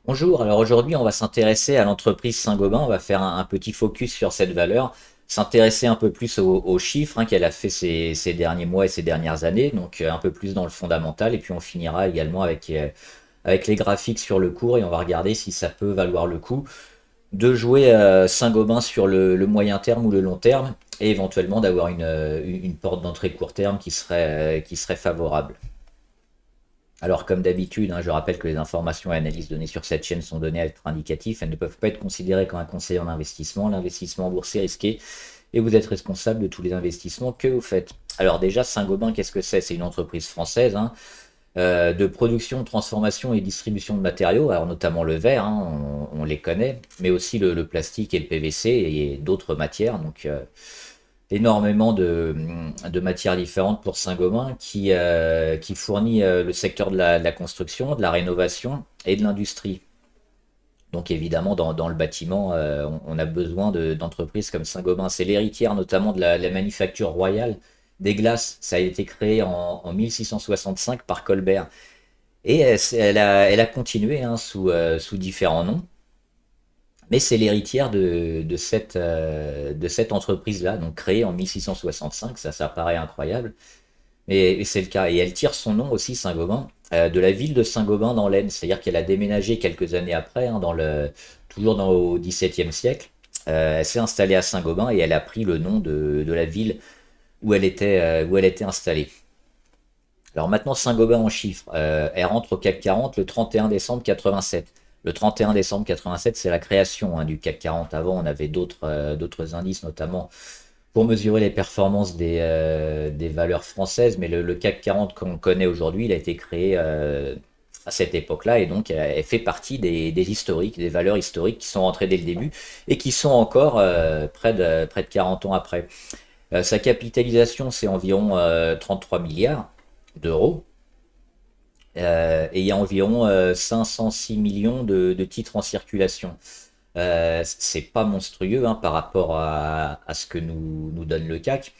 Bonjour, alors aujourd'hui on va s'intéresser à l'entreprise Saint-Gobain, on va faire un petit focus sur cette valeur, s'intéresser un peu plus aux chiffres qu'elle a fait ces derniers mois et ces dernières années, donc un peu plus dans le fondamental, et puis on finira également avec les graphiques sur le cours et on va regarder si ça peut valoir le coup de jouer Saint-Gobain sur le moyen terme ou le long terme, et éventuellement d'avoir une porte d'entrée court terme qui serait favorable. Alors, comme d'habitude, je rappelle que les informations et analyses données sur cette chaîne sont données à être indicatives. Elles ne peuvent pas être considérées comme un conseil en investissement. L'investissement en bourse est risqué et vous êtes responsable de tous les investissements que vous faites. Alors déjà, Saint-Gobain, qu'est-ce que c'est? C'est une entreprise française de production, transformation et distribution de matériaux, alors notamment le verre, on les connaît, mais aussi le plastique et le PVC et d'autres matières. Donc, énormément de matières différentes pour Saint-Gobain qui fournit le secteur de la construction, de la rénovation et de l'industrie. Donc évidemment, dans le bâtiment, on a besoin d'entreprises comme Saint-Gobain. C'est l'héritière notamment de la manufacture royale des glaces. Ça a été créé en 1665 par Colbert. Et elle a continué sous différents noms. Mais c'est l'héritière de cette entreprise-là, donc créée en 1665, ça paraît incroyable, mais c'est le cas. Et elle tire son nom aussi, Saint-Gobain, de la ville de Saint-Gobain dans l'Aisne, c'est-à-dire qu'elle a déménagé quelques années après, toujours au XVIIe siècle. Elle s'est installée à Saint-Gobain et elle a pris le nom de la ville où elle était installée. Alors maintenant, Saint-Gobain en chiffres. Elle rentre au CAC 40 le 31 décembre 87. Le 31 décembre 87, c'est la création du CAC 40. Avant, on avait d'autres indices, notamment pour mesurer les performances des valeurs françaises. Mais le CAC 40 qu'on connaît aujourd'hui, il a été créé à cette époque-là. Et donc, elle fait partie des historiques, des valeurs historiques qui sont rentrées dès le début et qui sont encore près de 40 ans après. Sa capitalisation, c'est environ 33 milliards d'euros. Et il y a environ 506 millions de titres en circulation. C'est pas monstrueux par rapport à ce que nous donne le CAC,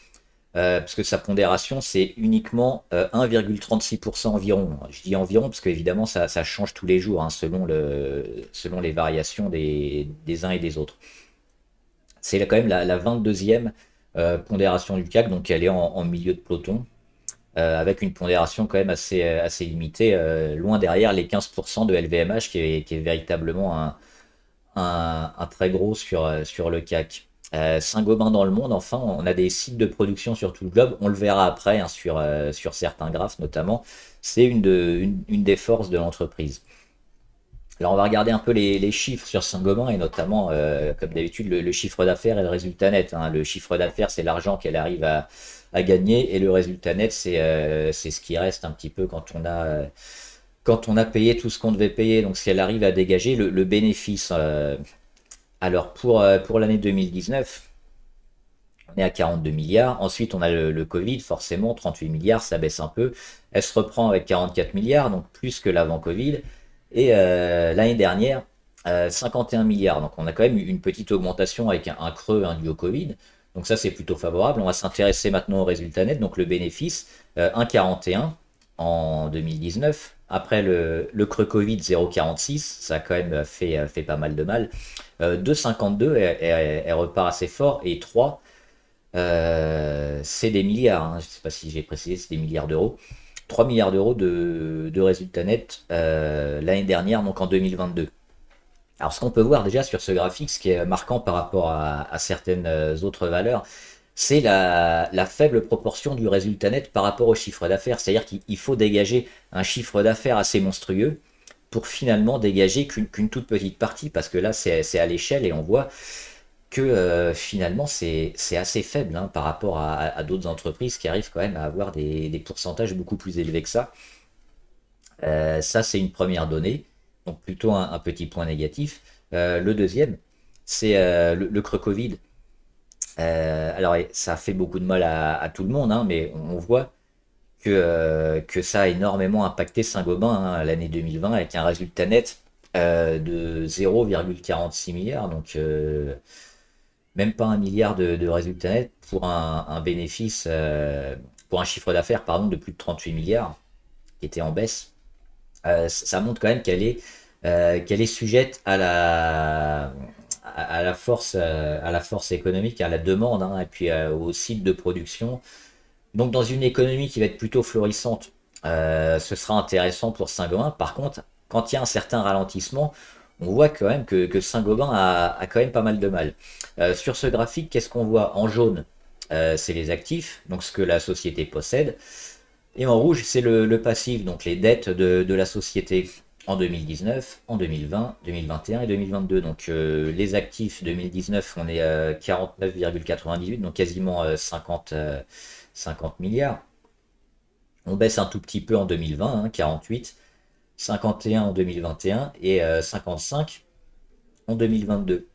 parce que sa pondération, c'est uniquement 1,36% environ. Je dis environ parce qu'évidemment, ça change tous les jours selon les variations des uns et des autres. C'est quand même la 22e pondération du CAC, donc elle est en milieu de peloton avec une pondération quand même assez limitée, loin derrière les 15% de LVMH qui est véritablement un très gros sur le CAC. Saint-Gobain dans le monde, enfin, on a des sites de production sur tout le globe, on le verra après sur certains graphes notamment, c'est une des forces de l'entreprise. Alors on va regarder un peu les chiffres sur Saint-Gobain et notamment, comme d'habitude, le chiffre d'affaires et le résultat net. Le chiffre d'affaires, c'est l'argent qu'elle arrive à gagner et le résultat net, c'est ce qui reste un petit peu quand on a payé tout ce qu'on devait payer. Donc si elle arrive à dégager le bénéfice. Alors pour l'année 2019, on est à 42 milliards. Ensuite, on a le Covid, forcément, 38 milliards, ça baisse un peu. Elle se reprend avec 44 milliards, donc plus que l'avant Covid. Et l'année dernière, 51 milliards. Donc on a quand même eu une petite augmentation avec un creux dû au Covid. Donc ça, c'est plutôt favorable. On va s'intéresser maintenant au résultat net, donc le bénéfice, 1,41 en 2019. Après le creux Covid, 0,46. Ça a quand même fait pas mal de mal. 2,52, elle repart assez fort. Et 3, c'est des milliards. Je ne sais pas si j'ai précisé, c'est des milliards d'euros. 3 milliards d'euros de résultats nets l'année dernière, donc en 2022. Alors ce qu'on peut voir déjà sur ce graphique, ce qui est marquant par rapport à certaines autres valeurs, c'est la faible proportion du résultat net par rapport au chiffre d'affaires. C'est-à-dire qu'il faut dégager un chiffre d'affaires assez monstrueux pour finalement dégager qu'une toute petite partie, parce que là c'est à l'échelle et on voit que finalement c'est assez faible par rapport à d'autres entreprises qui arrivent quand même à avoir des pourcentages beaucoup plus élevés que ça. Ça, c'est une première donnée, donc plutôt un petit point négatif. Le deuxième, c'est le creux Covid. Alors, ça a fait beaucoup de mal à tout le monde, mais on voit que ça a énormément impacté Saint-Gobain l'année 2020 avec un résultat net de 0,46 milliards, donc même pas un milliard de résultat net pour un bénéfice, pour un chiffre d'affaires pardon, de plus de 38 milliards qui était en baisse. Ça montre quand même qu'elle est qu'elle est sujette à la force économique, à la demande, hein, et puis aux sites de production. Donc dans une économie qui va être plutôt florissante, ce sera intéressant pour Saint-Gobain. Par contre, quand il y a un certain ralentissement, on voit quand même que Saint-Gobain a quand même pas mal de mal. Sur ce graphique, qu'est-ce qu'on voit? En jaune, c'est les actifs, donc ce que la société possède. Et en rouge, c'est le passif, donc les dettes de la société en 2019, en 2020, 2021 et 2022. Donc les actifs 2019, on est 49,98, donc quasiment 50 milliards. On baisse un tout petit peu en 2020, hein, 48, 51 en 2021 et 55 en 2022.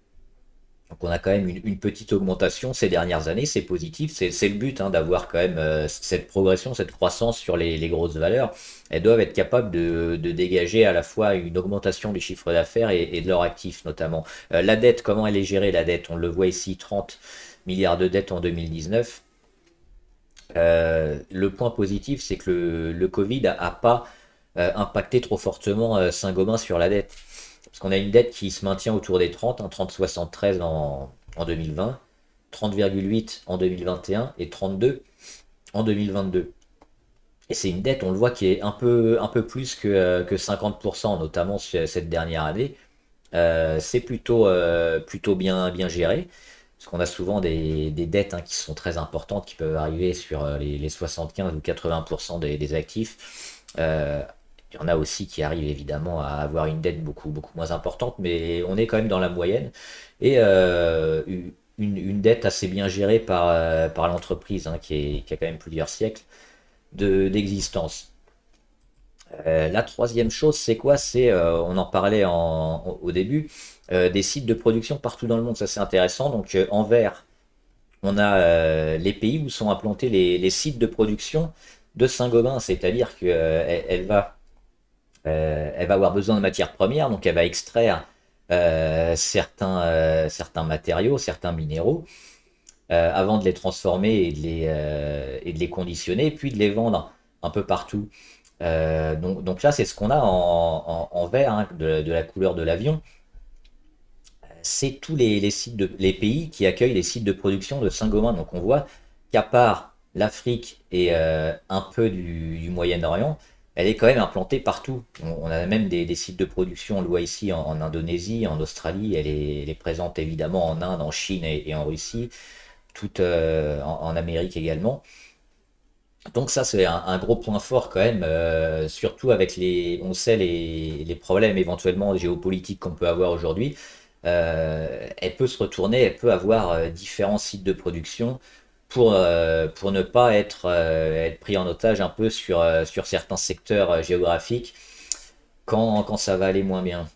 Donc on a quand même une petite augmentation ces dernières années, c'est positif, c'est le but, hein, d'avoir quand même cette progression, cette croissance sur les grosses valeurs. Elles doivent être capables de dégager à la fois une augmentation du chiffre d'affaires et de leurs actifs notamment. La dette, comment elle est gérée la dette? On le voit ici, 30 milliards de dettes en 2019. Le point positif, c'est que le Covid a pas impacté trop fortement Saint-Gobain sur la dette. Parce qu'on a une dette qui se maintient autour des 30, hein, 30,73 en 2020, 30,8 en 2021 et 32 en 2022. Et c'est une dette, on le voit, qui est un peu plus que 50%, notamment cette dernière année. C'est plutôt bien géré, parce qu'on a souvent des dettes, hein, qui sont très importantes, qui peuvent arriver sur les 75 ou 80% des actifs. Il y en a aussi qui arrivent évidemment à avoir une dette beaucoup moins importante, mais on est quand même dans la moyenne. Et une dette assez bien gérée par l'entreprise, hein, qui a quand même plusieurs siècles d'existence. La troisième chose, c'est quoi? C'est, on en parlait au début, des sites de production partout dans le monde. Ça, c'est intéressant. Donc, en vert, on a les pays où sont implantés les sites de production de Saint-Gobain. C'est-à-dire elle va avoir besoin de matières premières, donc elle va extraire certains matériaux, certains minéraux, avant de les transformer et de les conditionner, puis de les vendre un peu partout. Donc là, c'est ce qu'on a en vert, hein, de la couleur de l'avion. C'est tous les pays qui accueillent les sites de production de Saint-Gobain. Donc on voit qu'à part l'Afrique et un peu du Moyen-Orient, elle est quand même implantée partout. On a même des sites de production, on le voit ici en Indonésie, en Australie, elle est présente évidemment en Inde, en Chine et en Russie, tout en Amérique également. Donc ça, c'est un gros point fort quand même, surtout avec on sait les problèmes éventuellement géopolitiques qu'on peut avoir aujourd'hui. Elle peut se retourner, elle peut avoir différents sites de production pour ne pas être pris en otage un peu sur certains secteurs géographiques quand ça va aller moins bien.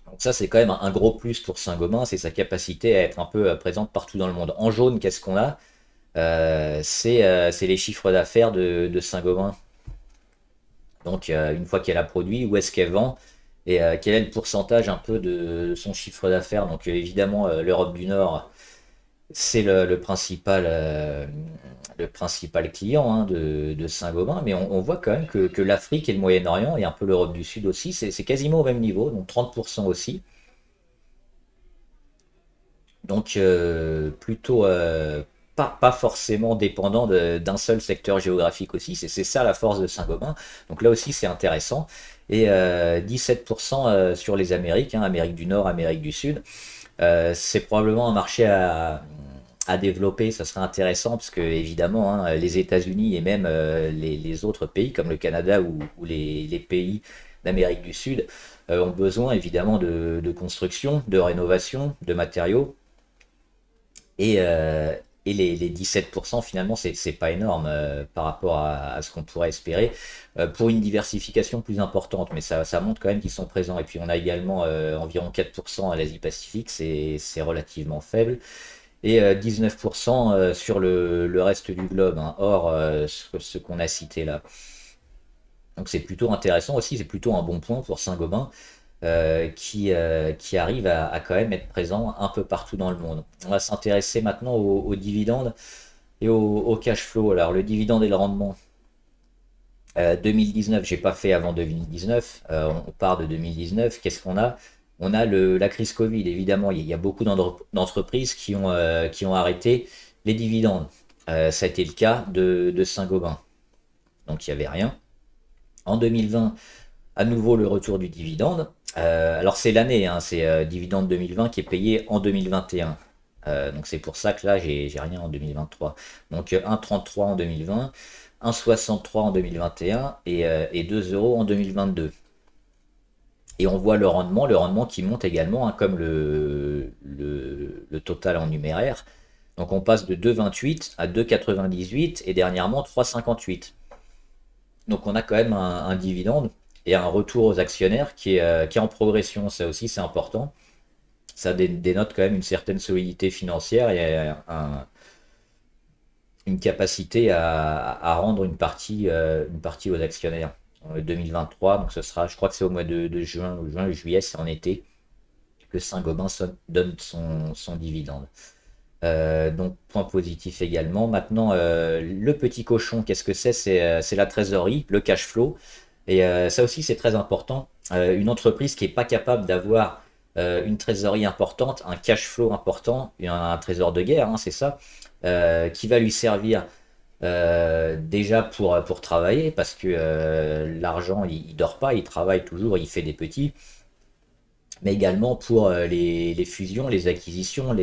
Donc ça, c'est quand même un gros plus pour Saint-Gobain, c'est sa capacité à être un peu présente partout dans le monde. En jaune, qu'est-ce qu'on a? C'est les chiffres d'affaires de Saint-Gobain. Donc, une fois qu'elle a produit, où est-ce qu'elle vend et quel est le pourcentage un peu de son chiffre d'affaires. Donc, évidemment, l'Europe du Nord, c'est le principal client, hein, de Saint-Gobain, mais on voit quand même que l'Afrique et le Moyen-Orient et un peu l'Europe du Sud aussi, c'est quasiment au même niveau, donc 30% aussi. Donc plutôt pas forcément dépendant d'un seul secteur géographique aussi. C'est ça la force de Saint-Gobain. Donc là aussi c'est intéressant. Et 17% sur les Amériques, hein, Amérique du Nord, Amérique du Sud. C'est probablement un marché à développer, ça serait intéressant parce que évidemment, hein, les États-Unis et même les autres pays comme le Canada ou les pays d'Amérique du Sud ont besoin évidemment de construction, de rénovation, de matériaux. Et, les 17% finalement, c'est pas énorme par rapport à ce qu'on pourrait espérer pour une diversification plus importante. Mais ça montre quand même qu'ils sont présents. Et puis on a également environ 4% à l'Asie-Pacifique, c'est relativement faible. Et 19% sur le reste du globe, hein, hors ce qu'on a cité là. Donc c'est plutôt intéressant aussi, c'est plutôt un bon point pour Saint-Gobain qui arrive à quand même être présent un peu partout dans le monde. On va s'intéresser maintenant aux dividendes et au cash flow. Alors le dividende et le rendement. 2019, j'ai pas fait avant 2019. On part de 2019. Qu'est-ce qu'on a? On a la crise Covid, évidemment. Il y a beaucoup d'entreprises qui ont arrêté les dividendes. Ça a été le cas de Saint-Gobain. Donc il n'y avait rien. En 2020, à nouveau le retour du dividende. Alors c'est l'année, hein, c'est dividende 2020 qui est payé en 2021. Donc c'est pour ça que là j'ai rien en 2023. Donc 1,33 en 2020, 1,63 en 2021 et 2 euros en 2022. Et on voit le rendement qui monte également, hein, comme le total en numéraire. Donc on passe de 2,28 à 2,98 et dernièrement 3,58. Donc on a quand même un dividende et un retour aux actionnaires qui est en progression. Ça aussi, c'est important. Ça dénote quand même une certaine solidité financière et une capacité à rendre une partie aux actionnaires. En 2023, donc ce sera, je crois que c'est au mois de juin, ou juin, juillet, c'est en été, que Saint-Gobain donne son dividende. Donc point positif également. Maintenant, le petit cochon, qu'est-ce que c'est? C'est la trésorerie, le cash flow. Et ça aussi, c'est très important. Une entreprise qui n'est pas capable d'avoir une trésorerie importante, un cash flow important, et un trésor de guerre, hein, c'est ça, qui va lui servir déjà pour travailler, parce que l'argent, il dort pas, il travaille toujours, il fait des petits, mais également pour les fusions, les acquisitions,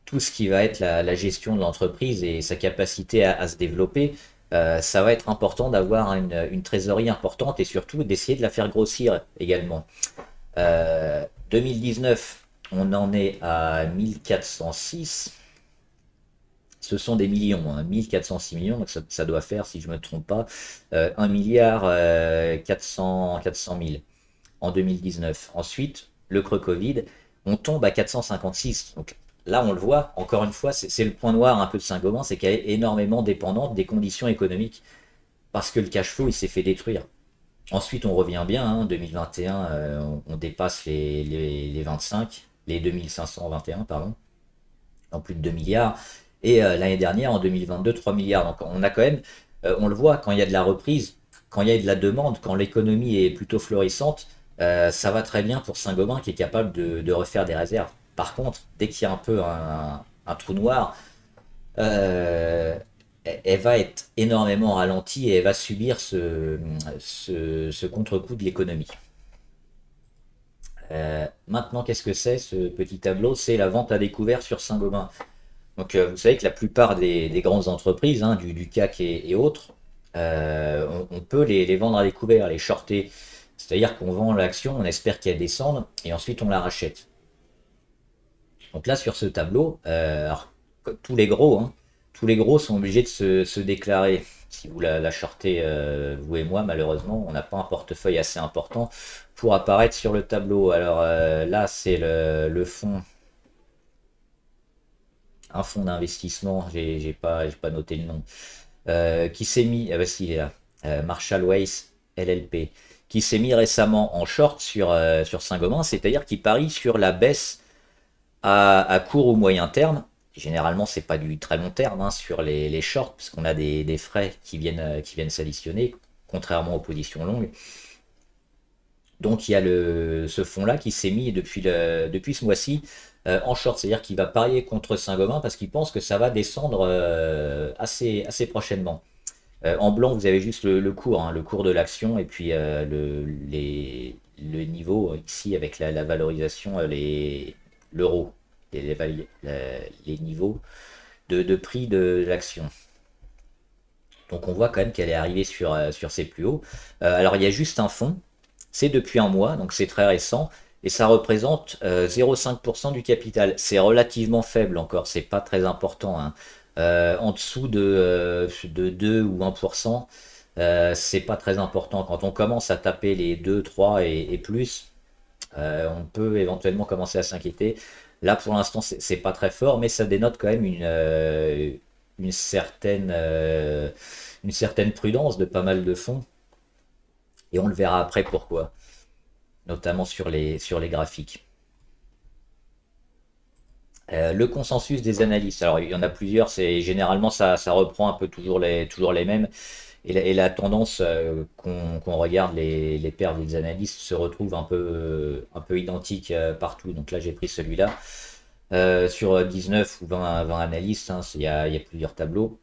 tout ce qui va être la gestion de l'entreprise et sa capacité à se développer. Ça va être important d'avoir une trésorerie importante et surtout d'essayer de la faire grossir également. 2019, on en est à 1406. Ce sont des millions, hein, 1406 millions, donc ça doit faire, si je ne me trompe pas, 1 milliard 400 000 en 2019. Ensuite, le creux Covid, on tombe à 456. Donc là, on le voit, encore une fois, c'est le point noir un peu de Saint-Gobain, c'est qu'elle est énormément dépendante des conditions économiques parce que le cash flow, il s'est fait détruire. Ensuite, on revient bien, hein, 2021, on dépasse les 25, les 2521, pardon, en plus de 2 milliards. Et l'année dernière, en 2022, 3 milliards. Donc on a quand même, on le voit, quand il y a de la reprise, quand il y a de la demande, quand l'économie est plutôt florissante, ça va très bien pour Saint-Gobain qui est capable de refaire des réserves. Par contre, dès qu'il y a un peu un trou noir, euh, elle va être énormément ralentie et elle va subir ce contre-coup de l'économie. Maintenant, qu'est-ce que c'est ce petit tableau? C'est la vente à découvert sur Saint-Gobain. Donc, vous savez que la plupart des grandes entreprises, hein, du CAC et autres, on peut les vendre à découvert, les shorter. C'est-à-dire qu'on vend l'action, on espère qu'elle descende, et ensuite on la rachète. Donc là, sur ce tableau, alors, tous les gros, hein, tous les gros sont obligés de se déclarer. Si vous la shortez, vous et moi, malheureusement, on n'a pas un portefeuille assez important pour apparaître sur le tableau. Alors là, c'est le fonds, un fonds d'investissement, j'ai pas noté le nom, qui s'est mis, ah bah si, il est là, Marshall Wace LLP, qui s'est mis récemment en short sur Saint-Gobain, c'est-à-dire qui parie sur la baisse à court ou moyen terme. Généralement, c'est pas du très long terme, hein, sur les shorts, parce qu'on a des frais qui viennent s'additionner, contrairement aux positions longues. Donc il y a ce fonds-là qui s'est mis depuis ce mois-ci en short, c'est-à-dire qu'il va parier contre Saint-Gobain parce qu'il pense que ça va descendre assez prochainement. En blanc, vous avez juste le cours, hein, le cours de l'action et puis le niveau ici avec la valorisation, l'euro, les niveaux de prix de l'action. Donc on voit quand même qu'elle est arrivée sur ses plus hauts. Alors il y a juste un fond, c'est depuis un mois, donc c'est très récent, et ça représente 0,5% du capital. C'est relativement faible encore, c'est pas très important, hein. En dessous de 2 ou 1%, c'est pas très important. Quand on commence à taper les 2, 3 et plus, on peut éventuellement commencer à s'inquiéter. Là, pour l'instant, c'est pas très fort, mais ça dénote quand même une certaine, euh, une certaine prudence de pas mal de fonds. Et on le verra après pourquoi, notamment sur les graphiques. Le consensus des analystes. Alors, il y en a plusieurs, généralement ça reprend un peu toujours les mêmes. Et la tendance qu'on regarde les perfs des analystes se retrouve un peu identique partout. Donc là, j'ai pris celui-là. Sur 19 ou 20 analystes, hein, il y a plusieurs tableaux.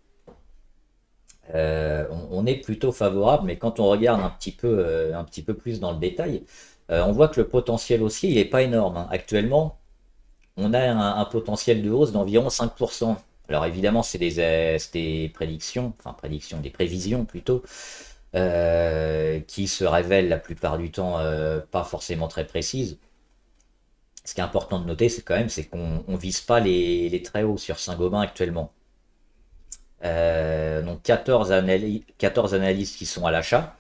On est plutôt favorable, mais quand on regarde un petit peu plus dans le détail, on voit que le potentiel haussier, il n'est pas énorme, hein. Actuellement, on a un potentiel de hausse d'environ 5%. Alors évidemment, c'est des prédictions, enfin prédictions, des prévisions plutôt, qui se révèlent la plupart du temps pas forcément très précises. Ce qui est important de noter, c'est qu'on ne vise pas les très hauts sur Saint-Gobain actuellement. Donc 14 analystes qui sont à l'achat.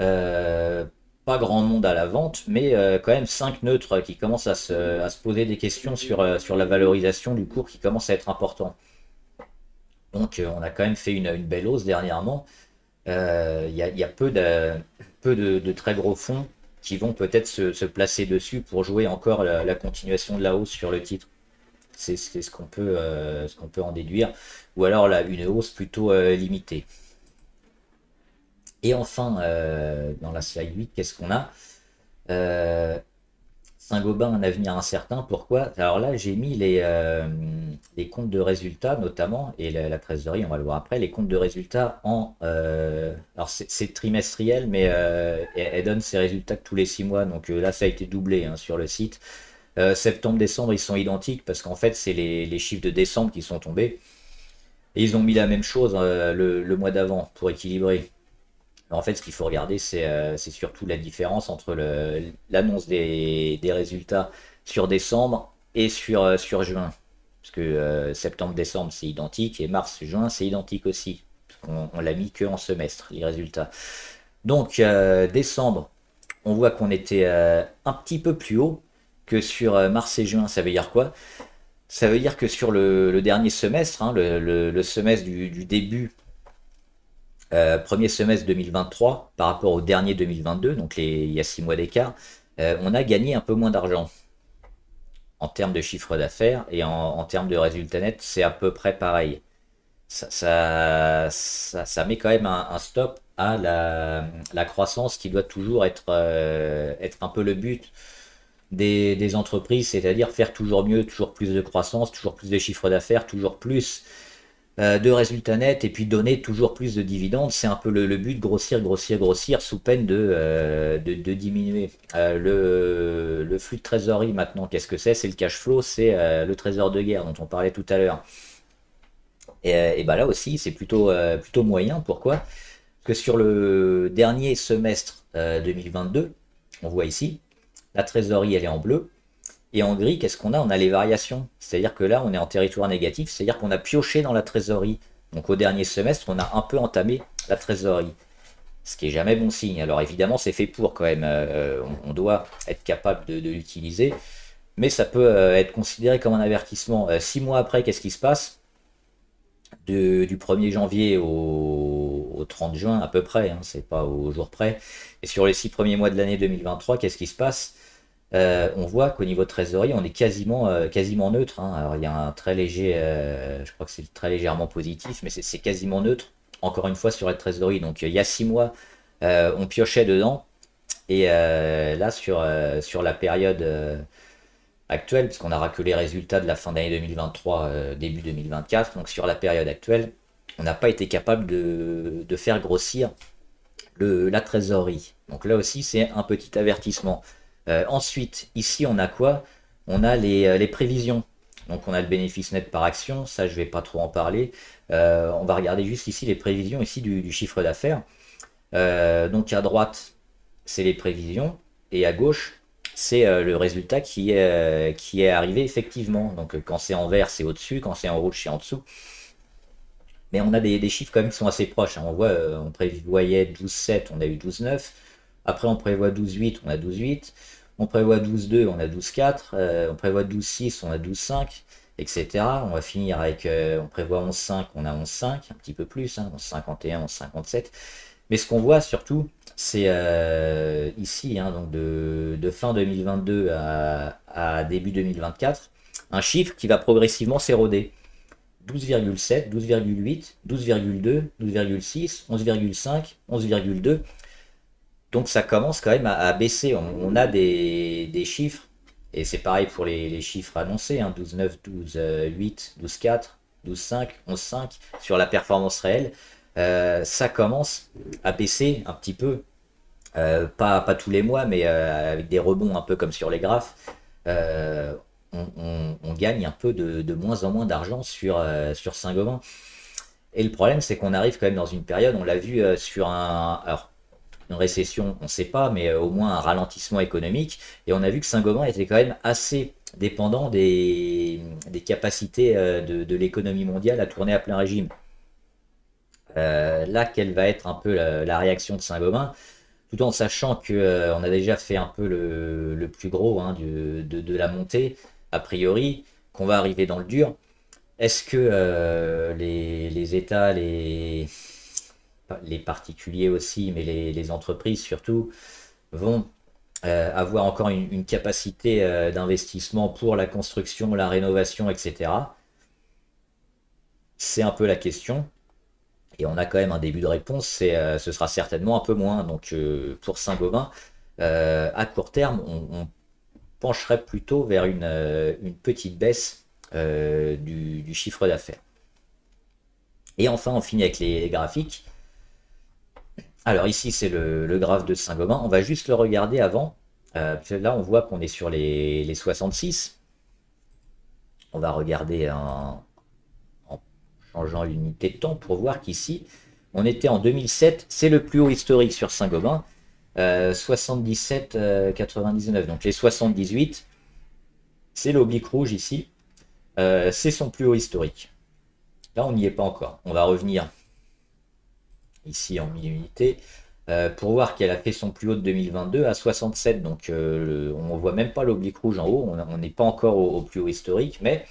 Euh, Pas grand monde à la vente, mais quand même 5 neutres qui commencent à se poser des questions sur la valorisation du cours qui commence à être important. Donc on a quand même fait une belle hausse dernièrement. Il y a peu de très gros fonds qui vont peut-être se placer dessus pour jouer encore la continuation de la hausse sur le titre. C'est ce qu'on peut en déduire. Ou alors là, une hausse plutôt limitée. Et enfin, dans la slide 8, qu'est-ce qu'on a? Euh, Saint-Gobain, un avenir incertain. Pourquoi? Alors là, j'ai mis les comptes de résultats notamment, et la trésorerie, on va le voir après, les comptes de résultats alors c'est trimestriel, mais elle donne ses résultats que tous les 6 mois. Donc là, ça a été doublé, hein, sur le site. Septembre-décembre, ils sont identiques parce qu'en fait, c'est les chiffres de décembre qui sont tombés. Et ils ont mis la même chose le mois d'avant pour équilibrer. Alors, en fait, ce qu'il faut regarder, c'est surtout la différence entre l'annonce des résultats sur décembre et sur juin. Parce que septembre-décembre, c'est identique et mars-juin, c'est identique aussi. On l'a mis que en semestre, les résultats. Donc, décembre, on voit qu'on était un petit peu plus haut que sur mars et juin. Ça veut dire quoi? Ça veut dire que sur le dernier semestre, hein, le semestre du début, premier semestre 2023 par rapport au dernier 2022, donc il y a 6 mois d'écart, on a gagné un peu moins d'argent en termes de chiffre d'affaires et en termes de résultats nets, c'est à peu près pareil. Ça met quand même un stop à la croissance qui doit toujours être un peu le but des entreprises, c'est-à-dire faire toujours mieux, toujours plus de croissance, toujours plus de chiffre d'affaires, toujours plus de résultats nets et puis donner toujours plus de dividendes. C'est un peu le but, grossir, grossir, grossir sous peine de diminuer. Le flux de trésorerie maintenant, qu'est-ce que c'est? C'est le cash flow, c'est le trésor de guerre dont on parlait tout à l'heure. Et bah là aussi, c'est plutôt moyen. Pourquoi? Parce que sur le dernier semestre 2022, on voit ici, la trésorerie, elle est en bleu. Et en gris, qu'est-ce qu'on a? On a les variations. C'est-à-dire que là, on est en territoire négatif, c'est-à-dire qu'on a pioché dans la trésorerie. Donc au dernier semestre, on a un peu entamé la trésorerie. Ce qui est jamais bon signe. Alors évidemment, c'est fait pour quand même. On doit être capable de l'utiliser. Mais ça peut être considéré comme un avertissement. 6 mois après, qu'est-ce qui se passe? Du 1er janvier au 30 juin à peu près, hein, c'est pas au jour près. Et sur les 6 premiers mois de l'année 2023, qu'est-ce qui se passe? On voit qu'au niveau de trésorerie, on est quasiment neutre, hein. Alors il y a un très léger, je crois que c'est très légèrement positif, mais c'est quasiment neutre, encore une fois, sur la trésorerie. Donc il y a 6 mois, on piochait dedans, et là, sur la période actuelle, puisqu'on aura que les résultats de la fin d'année 2023, début 2024, donc sur la période actuelle, on n'a pas été capable de faire grossir la trésorerie. Donc là aussi, c'est un petit avertissement. Ensuite, ici, on a quoi? On a les prévisions. Donc on a le bénéfice net par action, ça je vais pas trop en parler. On va regarder juste ici les prévisions ici du chiffre d'affaires. Donc à droite, c'est les prévisions, et à gauche, c'est le résultat qui est arrivé effectivement. Donc quand c'est en vert, c'est au-dessus, quand c'est en rouge, c'est en dessous. Mais on a des chiffres quand même qui sont assez proches, hein. On voit, on prévoyait 12,7, on a eu 12,9. Après, on prévoit 12,8, on a 12,8. On prévoit 12,2, on a 12,4. On prévoit 12,6, on a 12,5, etc. On va finir avec, on prévoit 11,5, on a 11,5, un petit peu plus, hein, 11,51, 11,57. Mais ce qu'on voit surtout, c'est ici, hein, donc de fin 2022 à début 2024, un chiffre qui va progressivement s'éroder. 12,7, 12,8, 12,2, 12,6, 11,5, 11,2. Donc ça commence quand même à baisser. On a des chiffres, et c'est pareil pour les chiffres annoncés, hein, 12,9, 12,8, 12,4, 12,5, 11,5 sur la performance réelle. Ça commence à baisser un petit peu, pas tous les mois, mais avec des rebonds un peu comme sur les graphes. Euh, on gagne un peu de moins en moins d'argent sur Saint-Gobain. Et le problème, c'est qu'on arrive quand même dans une période, on l'a vu sur alors, une récession, on ne sait pas, mais au moins un ralentissement économique. Et on a vu que Saint-Gobain était quand même assez dépendant des capacités de l'économie mondiale à tourner à plein régime. Là, quelle va être un peu la réaction de Saint-Gobain, tout en sachant que on a déjà fait un peu le plus gros, hein, de la montée, a priori, qu'on va arriver dans le dur. Est-ce que les États, les particuliers aussi, mais les entreprises surtout, vont avoir encore une capacité d'investissement pour la construction, la rénovation, etc. C'est un peu la question. Et on a quand même un début de réponse, ce sera certainement un peu moins. Donc pour Saint-Gobain, à court terme, on pencherait plutôt vers une petite baisse du chiffre d'affaires. Et enfin, on finit avec les graphiques. Alors ici, c'est le graphe de Saint-Gobain. On va juste le regarder avant. Parce que là, on voit qu'on est sur les 66. On va regarder en changeant l'unité de temps pour voir qu'ici, on était en 2007. C'est le plus haut historique sur Saint-Gobain. 77,99. Donc les 78, c'est l'oblique rouge ici. C'est son plus haut historique. Là, on n'y est pas encore. On va revenir ici en 1000 unités pour voir qu'elle a fait son plus haut de 2022 à 67. Donc on ne voit même pas l'oblique rouge en haut. On n'est pas encore au plus haut historique, mais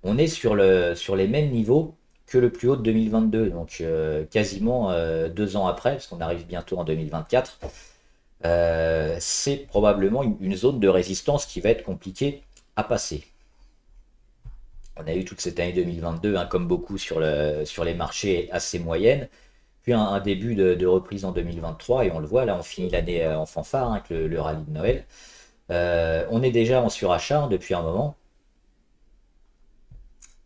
on est sur les mêmes niveaux que le plus haut de 2022. Donc quasiment 2 ans après, parce qu'on arrive bientôt en 2024. C'est probablement une zone de résistance qui va être compliquée à passer. On a eu toute cette année 2022, hein, comme beaucoup sur les marchés, assez moyenne, puis un début de reprise en 2023, et on le voit, là on finit l'année en fanfare, hein, avec le rallye de Noël. On est déjà en surachat, hein, depuis un moment,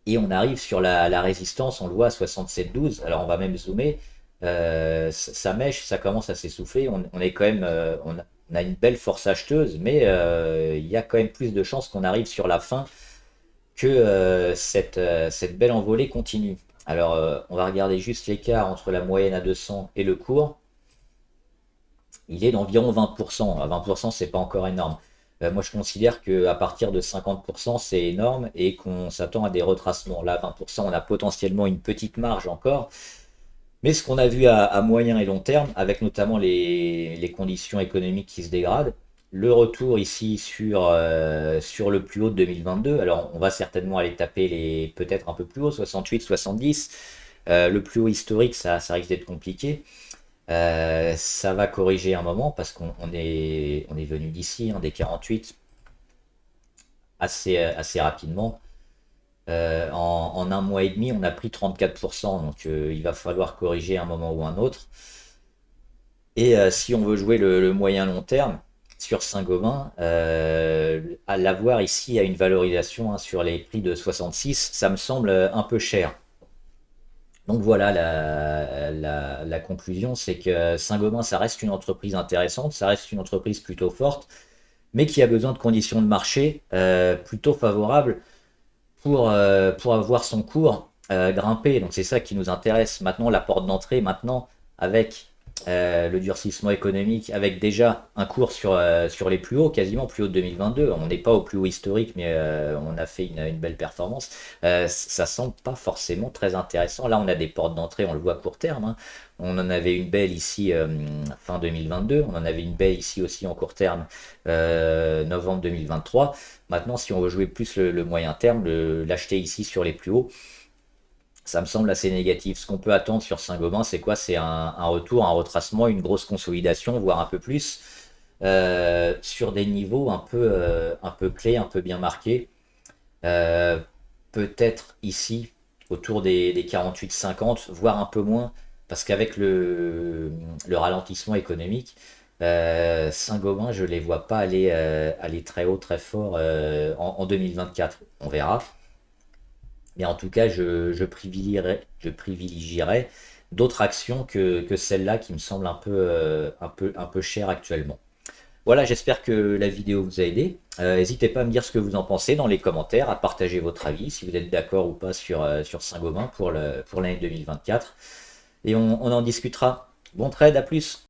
et on arrive sur la résistance, on le voit à 67,12. Alors on va même zoomer. Ça mèche, ça commence à s'essouffler. On est quand même, on a une belle force acheteuse, mais il y a quand même plus de chances qu'on arrive sur la fin que cette belle envolée continue. Alors on va regarder juste l'écart entre la moyenne à 200 et le cours. Il est d'environ 20%. À 20%, c'est pas encore énorme. Moi, je considère qu'à partir de 50%, c'est énorme et qu'on s'attend à des retracements. Là, 20%, on a potentiellement une petite marge encore. Mais ce qu'on a vu à moyen et long terme, avec notamment les conditions économiques qui se dégradent, le retour ici sur le plus haut de 2022, alors on va certainement aller taper peut-être un peu plus haut, 68, 70. Le plus haut historique, ça risque d'être compliqué. Ça va corriger un moment parce qu'on est venu d'ici, hein, des 48 assez rapidement. En un mois et demi, on a pris 34%, donc il va falloir corriger un moment ou un autre. Et si on veut jouer le moyen long terme sur Saint-Gobain, à l'avoir ici à une valorisation, hein, sur les prix de 66, ça me semble un peu cher. Donc voilà, la conclusion, c'est que Saint-Gobain, ça reste une entreprise intéressante, ça reste une entreprise plutôt forte, mais qui a besoin de conditions de marché plutôt favorables pour avoir son cours grimper. Donc c'est ça qui nous intéresse maintenant, la porte d'entrée maintenant, avec le durcissement économique, avec déjà un cours sur les plus hauts, quasiment plus haut de 2022. On n'est pas au plus haut historique, mais on a fait une belle performance. Ça semble pas forcément très intéressant. Là, on a des portes d'entrée, on le voit à court terme, hein. On en avait une belle ici fin 2022, on en avait une belle ici aussi en court terme novembre 2023. Maintenant, si on veut jouer plus le moyen terme, l'acheter ici sur les plus hauts, ça me semble assez négatif. Ce qu'on peut attendre sur Saint-Gobain, c'est quoi? C'est un retour, un retracement, une grosse consolidation, voire un peu plus, sur des niveaux un peu clés, un peu bien marqués. Euh, Peut-être ici, autour des 48-50, voire un peu moins, parce qu'avec le ralentissement économique, Saint-Gobain, je les vois pas aller très haut, très fort en 2024. On verra. Mais en tout cas, je privilégierais d'autres actions que celle-là qui me semble un peu chère actuellement. Voilà, j'espère que la vidéo vous a aidé. N'hésitez pas à me dire ce que vous en pensez dans les commentaires, à partager votre avis, si vous êtes d'accord ou pas sur Saint-Gobain pour l'année 2024. Et on en discutera. Bon trade, à plus!